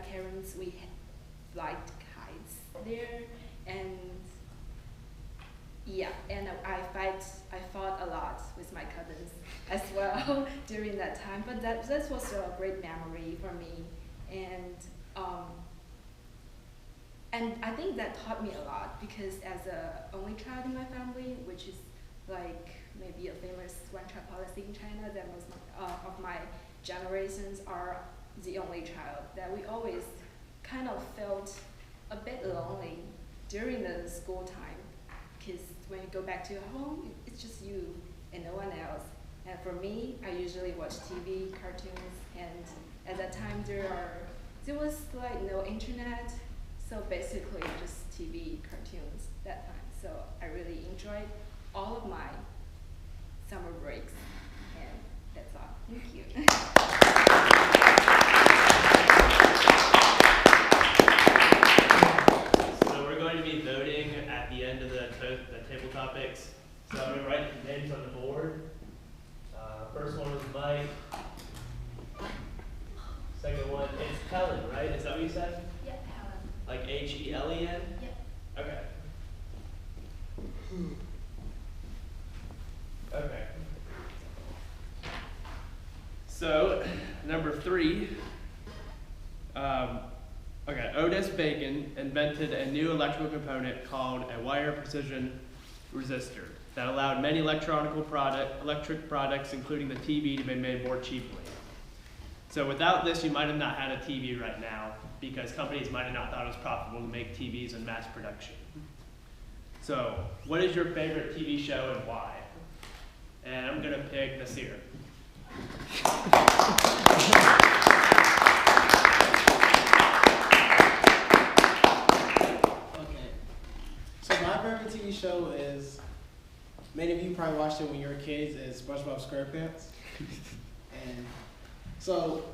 grandparents, we flight kites there, and yeah, and I fought a lot with my cousins as well during that time. But that was a great memory for me, and I think that taught me a lot because as a only child in my family, which is like maybe a famous one-child policy in China, that most of my generations are the only child, that we always kind of felt a bit lonely during the school time, because when you go back to your home, it's just you and no one else. And for me, I usually watch TV, cartoons, and at that time there was like no internet, so basically just TV, cartoons that time. So I really enjoyed all of my summer breaks, and that's all. Thank you. So we're going to be voting at the end of the table topics. So I'm going to write the names on the board. First one was Mike. Second one, it's Helen, right? Is that what you said? Yeah, Helen. Like Helen? Yeah. Okay. Okay. So, number 3. Otis Bacon invented a new electrical component called a wire precision resistor that allowed many electric products, including the TV, to be made more cheaply. So without this, you might have not had a TV right now, because companies might have not thought it was profitable to make TVs in mass production. So, what is your favorite TV show and why? And I'm going to pick Nasir. Okay. So my favorite TV show is, many of you probably watched it when you were kids, is SpongeBob SquarePants. And so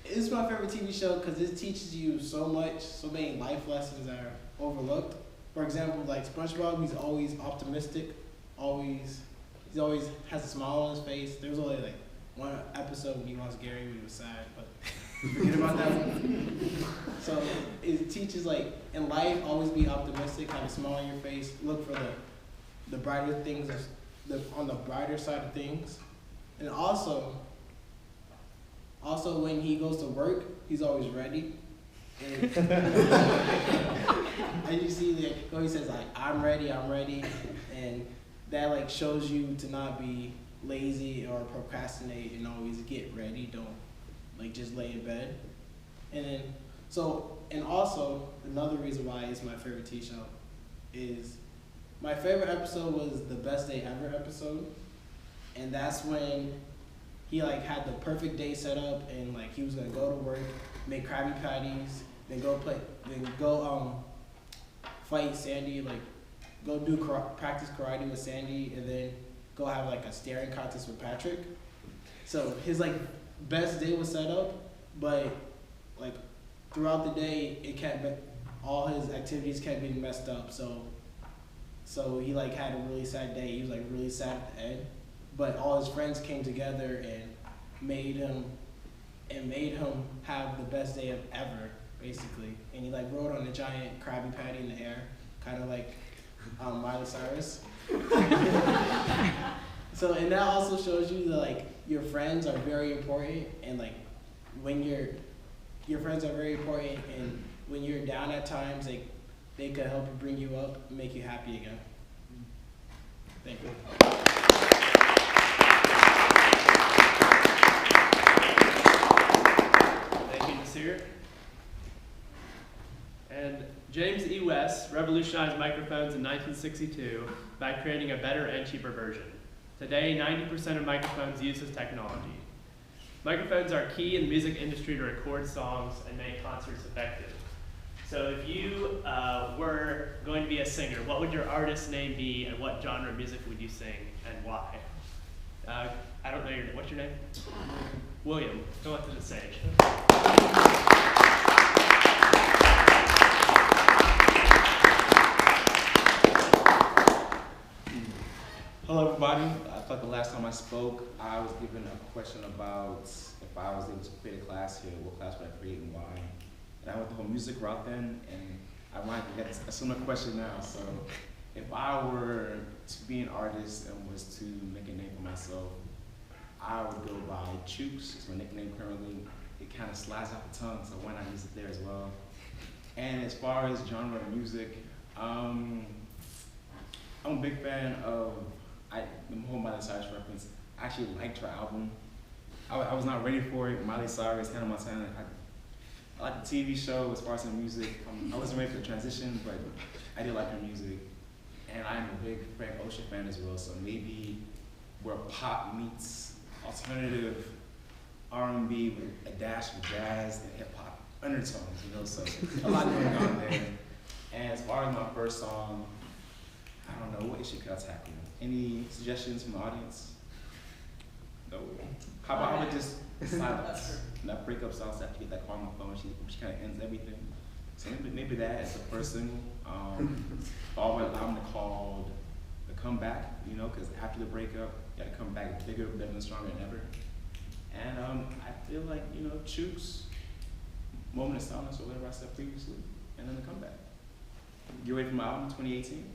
it's my favorite TV show because it teaches you so much, so many life lessons that are overlooked. For example, like SpongeBob, he's always optimistic, he always has a smile on his face. There was only like one episode when he lost Gary when he was sad, but forget about that one. So it teaches, like, in life, always be optimistic, have a smile on your face, look for the brighter things, on the brighter side of things. And also when he goes to work, he's always ready. And you see that he says, like, I'm ready, and that, like, shows you to not be lazy or procrastinate and always get ready. Don't, like, just lay in bed. And also another reason why it's my favorite TV show is my favorite episode was the Best Day Ever episode, and that's when he, like, had the perfect day set up, and, like, he was gonna go to work, make Krabby Patties, then go fight Sandy, like go do practice karate with Sandy, and then go have, like, a staring contest with Patrick. So his, like, best day was set up, but, like, throughout the day all his activities kept getting messed up. So he, like, had a really sad day. He was, like, really sad at the end. But all his friends came together and made him have the best day of ever, basically. And he, like, rode on a giant Krabby Patty in the air, kind of like Miley Cyrus. So, and that also shows you that, like, your friends are very important, and, like, when your friends are very important, and when you're down at times, they could help you, bring you up, and make you happy again. Thank you. Thank you, Nasir. And James E. West revolutionized microphones in 1962 by creating a better and cheaper version. Today, 90% of microphones use this technology. Microphones are key in the music industry to record songs and make concerts effective. So if you were going to be a singer, what would your artist name be, and what genre of music would you sing, and why? I don't know your name. What's your name? William. Go up to the stage. Hello, everybody. I thought the last time I spoke, I was given a question about if I was able to create a class here, what class would I create and why? and I went the whole music route then, and I might get a similar question now. So if I were to be an artist and was to make a name for myself, I would go by Chooks. It's my nickname currently. It kind of slides off the tongue, so why not use it there as well? And as far as genre of music, I'm a big fan of, the whole Miley Cyrus reference. I actually liked her album. I was not ready for it. Miley Cyrus, Hannah Montana. I like the TV show as far as the music. I wasn't ready for the transition, but I did like her music. And I'm a big Frank Ocean fan as well, so maybe where pop meets alternative R&B with a dash of jazz and hip hop undertones, you know, so a lot going on there. And as far as my first song, I don't know, what issue could I tackle? Any suggestions from the audience? No. How about I would just silence? That breakup songs have to get that call on my phone. She kind of ends everything. So maybe that is the first single. Followed by an album called The Comeback, you know, because after the breakup, you gotta come back bigger, better, and stronger than ever. And I feel like, you know, Chooks, Moment of Silence, or whatever I said previously, and then The Comeback. Get ready for my album 2018.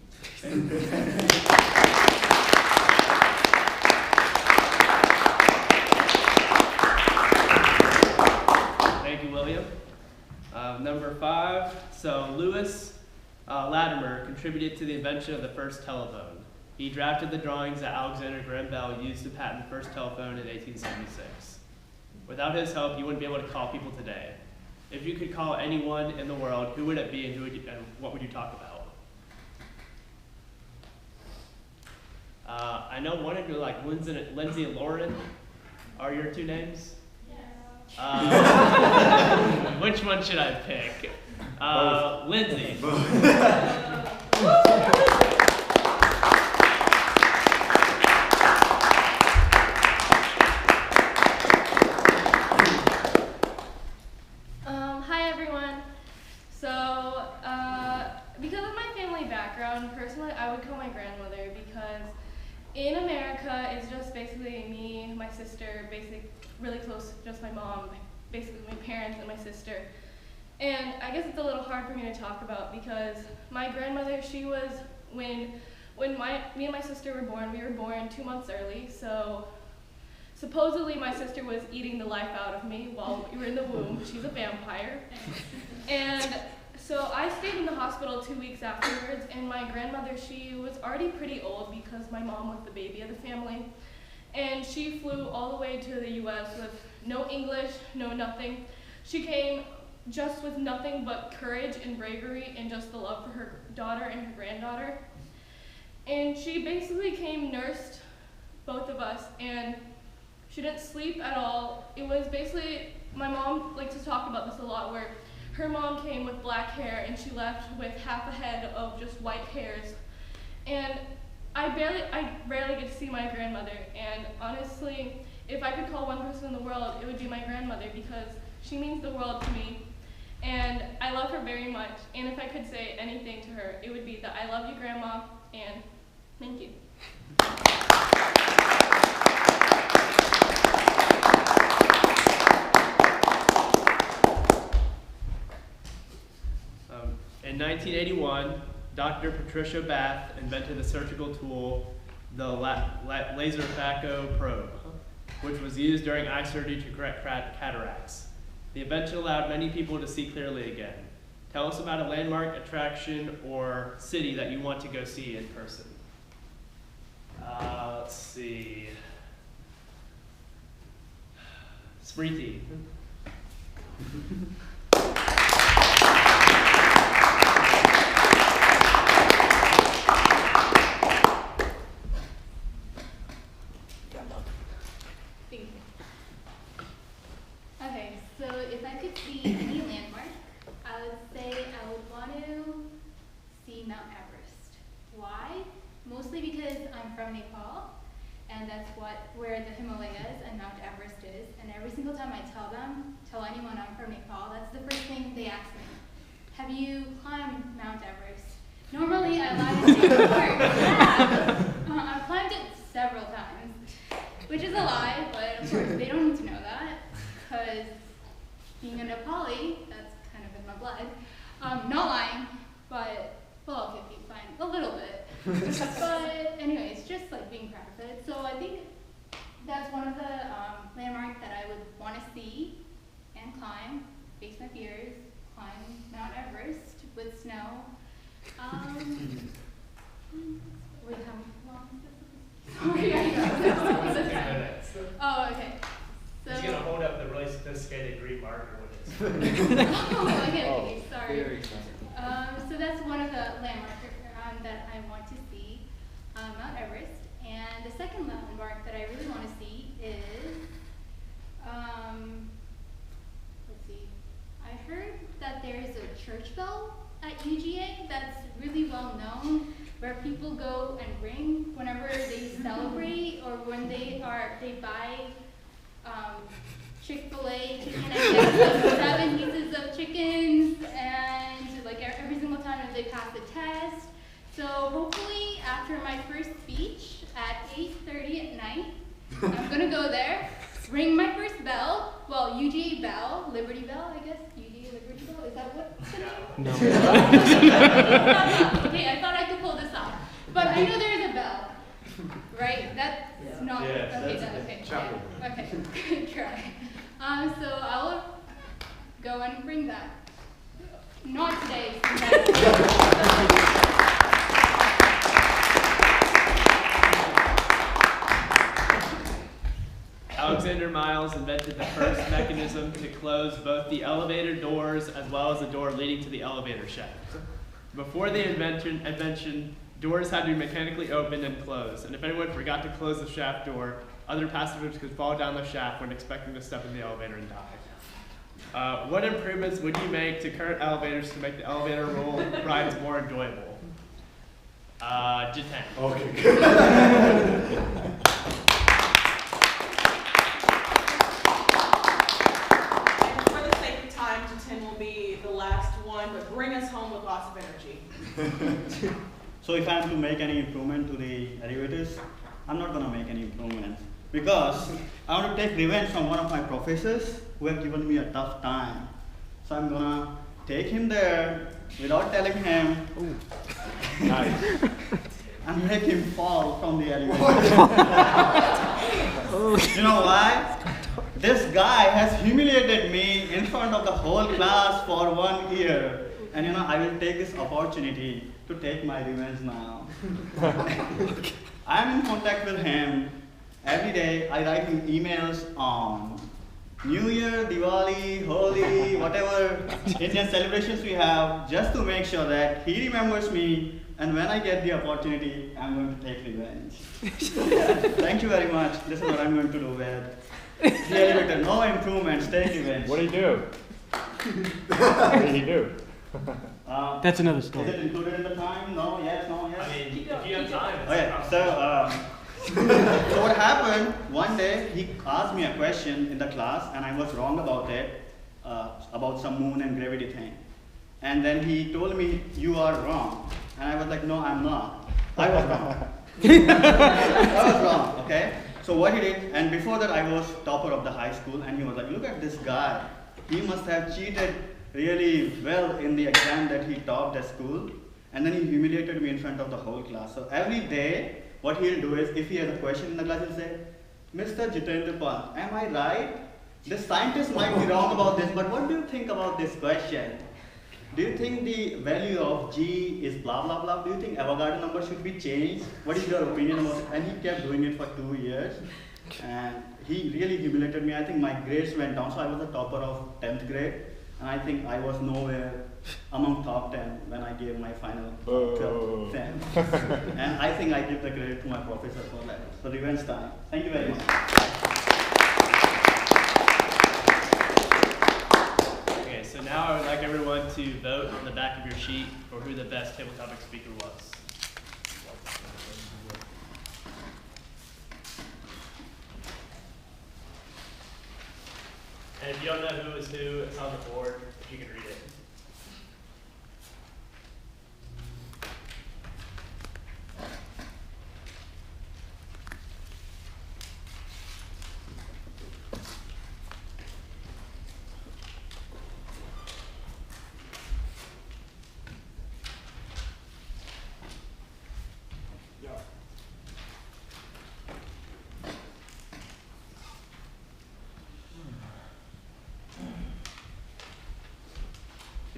Thank you, William. Number 5, so Lewis Latimer contributed to the invention of the first telephone. He drafted the drawings that Alexander Graham Bell used to patent the first telephone in 1876. Without his help, you wouldn't be able to call people today. If you could call anyone in the world, who would it be, and what would you talk about? I know one of you, like Lindsay and Lauren, are your 2 names? Which one should I pick? Lindsay. Hi everyone. So, because of my family background, personally, I would call my grandmother because in America, it's just basically me, my sister, basically really close, just my mom, basically my parents and my sister. And I guess it's a little hard for me to talk about because my grandmother, she was, when me and my sister were born, we were born 2 months early, so supposedly my sister was eating the life out of me while we were in the womb. She's a vampire. And so I stayed in the hospital 2 weeks afterwards, and my grandmother, she was already pretty old because my mom was the baby of the family. And she flew all the way to the US with no English, no nothing. She came just with nothing but courage and bravery and just the love for her daughter and her granddaughter. And she basically came, nursed both of us, and she didn't sleep at all. It was basically, my mom likes to talk about this a lot, where her mom came with black hair and she left with half a head of just white hairs. And I rarely get to see my grandmother, and honestly, if I could call one person in the world, it would be my grandmother because she means the world to me. And I love her very much, and if I could say anything to her, it would be that I love you, Grandma, and thank you. In 1981, Dr. Patricia Bath invented the surgical tool, the laser phaco probe, which was used during eye surgery to correct cataracts. The invention allowed many people to see clearly again. Tell us about a landmark, attraction, or city that you want to go see in person. Let's see. Spriti. Okay, so if I could see any landmark, I would say I would want to see Mount Everest. Why? Mostly because I'm from Nepal, and that's where the Himalayas and Mount Everest is. And every single time I tell anyone I'm from Nepal, that's the first thing they ask me. Have you climbed Mount Everest? Normally I lie and say, of course, yeah. I've climbed it several times, which is a lie, but of course they don't need to know that, because being a Nepali, that's kind of Not lying, but, well, okay, fine, a little bit. But anyways, just like being proud of it. So I think that's one of the landmarks that I would want to see and climb, face my fears, climb Mount Everest with snow. Wait, how long is this? Sorry, I don't know. 2 minutes. Oh, okay. So, He's gonna hold up the really sophisticated green marker with his. oh, okay, sorry. Very expensive. So that's one of the landmarks that I want to see, Mount Everest. And the second landmark that I really want to see is, let's see, I heard that there is a church bell at UGA that's really well known, where people go and ring whenever they celebrate or when they buy Chick-fil-A chicken and get like 7 pieces of chickens, and like every single time that they pass the test. So hopefully after my first speech at 8:30 at night, I'm gonna go there, ring my first bell, well, UGA bell, Liberty Bell, I guess, UGA Liberty Bell, is that what's the name? No. Okay, I thought I could pull this off, but I know there is a bell, right? That's not, Yes, okay, that's okay, chapel. yeah, okay, good try. So I'll go and bring that. Not today, since Alexander Miles invented the first mechanism to close both the elevator doors as well as the door leading to the elevator shaft. Before the invention, doors had to be mechanically opened and closed, and if anyone forgot to close the shaft door, other passengers could fall down the shaft when expecting to step in the elevator and die. What improvements would you make to current elevators to make the elevator rides more enjoyable? Japan. Okay. For the sake of time, Jatin will be the last one, but bring us home with lots of energy. So if I am to make any improvement to the elevators, I'm not going to make any improvements because I want to take revenge from one of my professors who have given me a tough time. So I'm going to take him there without telling him Nice. and make him fall from the elevator. You know why? This guy has humiliated me in front of the whole class for 1 year. And you know, I will take this opportunity to take my revenge now. I am in contact with him every day. I write him emails on New Year, Diwali, Holi, whatever Indian celebrations we have, just to make sure that he remembers me. And when I get the opportunity, I'm going to take revenge. Thank you very much. This is what I'm going to do with the elevator. No improvements, take revenge. What do you do? What do you do? That's another Is it story. included in the time? No, yes, no, yes. I mean, if you have time. it's Okay, not- so what happened, one day he asked me a question in the class and I was wrong about it, about some moon and gravity thing. And then he told me, you are wrong. And I was like, no, I'm not. I was wrong. I was wrong, okay? So what he did, and before that I was topper of the high school, and he was like, look at this guy. He must have cheated really well in the exam that he topped at school. And then he humiliated me in front of the whole class. So every day, what he'll do is, if he has a question in the class, he'll say, Mr. Jitendra Pant, am I right? The scientist might be wrong about this, but what do you think about this question? Do you think the value of G is blah, blah, blah? Do you think Avogadro number should be changed? What is your opinion about it? And he kept doing it for 2 years. And he really humiliated me. I think my grades went down, so I was a topper of 10th grade. And I think I was nowhere among top 10 when I gave my final 12th 10. And I think I give the credit to my professor for that. So revenge time. Thank you very much. Okay, so now I would like everyone to vote on the back of your sheet for who the best table topic speaker was. And if you don't know who is who, it's on the board, if you can read it.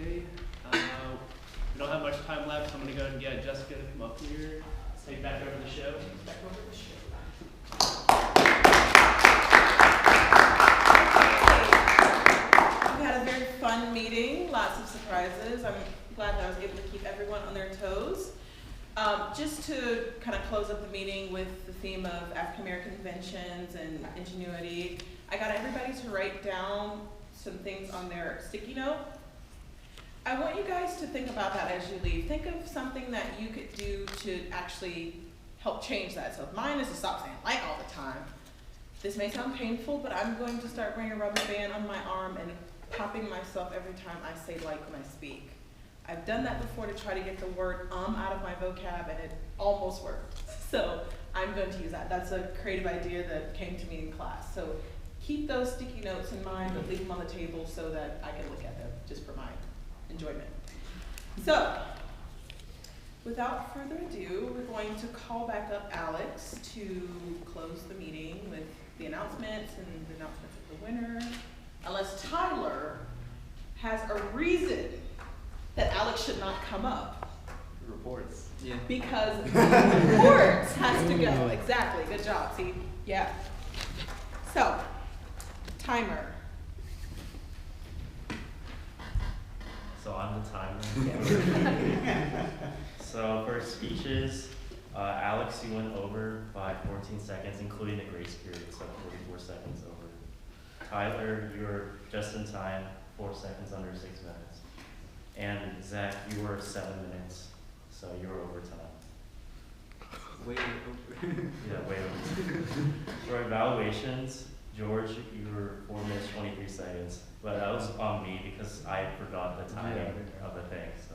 Okay. We don't have much time left, so I'm going to go and get Jessica to come up here, take back over the show. Back over the show. We had a very fun meeting, lots of surprises. I'm glad that I was able to keep everyone on their toes. Just to kind of close up the meeting with the theme of African American inventions and ingenuity, I got everybody to write down some things on their sticky note. I want you guys to think about that as you leave. Think of something that you could do to actually help change that. So if mine is to stop saying like all the time. This may sound painful, but I'm going to start wearing a rubber band on my arm and popping myself every time I say like when I speak. I've done that before to try to get the word out of my vocab, and it almost worked. So I'm going to use that. That's a creative idea that came to me in class. So keep those sticky notes in mind, but leave them on the table so that I can look at them just for my enjoyment. So without further ado, we're going to call back up Alex to close the meeting with the announcements and the announcements of the winner. Unless Tyler has a reason that Alex should not come up. Reports. Yeah. Because reports has to go. Exactly. Good job. See? Yeah. So, timer. So I'm the timer. So for speeches, Alex, you went over by 14 seconds, including the grace period, so 44 seconds over. Tyler, you were just in time, 4 seconds under 6 minutes. And Zach, you were 7 minutes, so you were over time. Way over. Yeah, way over. For evaluations, George, you were 4 minutes, 23 seconds. But that was on me because I forgot the timing of the thing, so.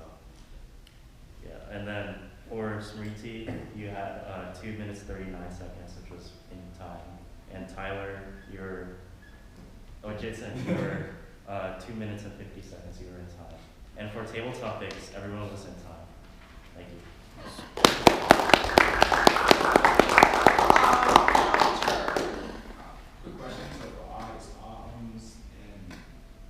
Yeah, and then for Smriti, you had 2 minutes, 39 seconds, which was in time. And Tyler, Jason, you were 2 minutes and 50 seconds, you were in time. And for table topics, everyone was in time. Thank you.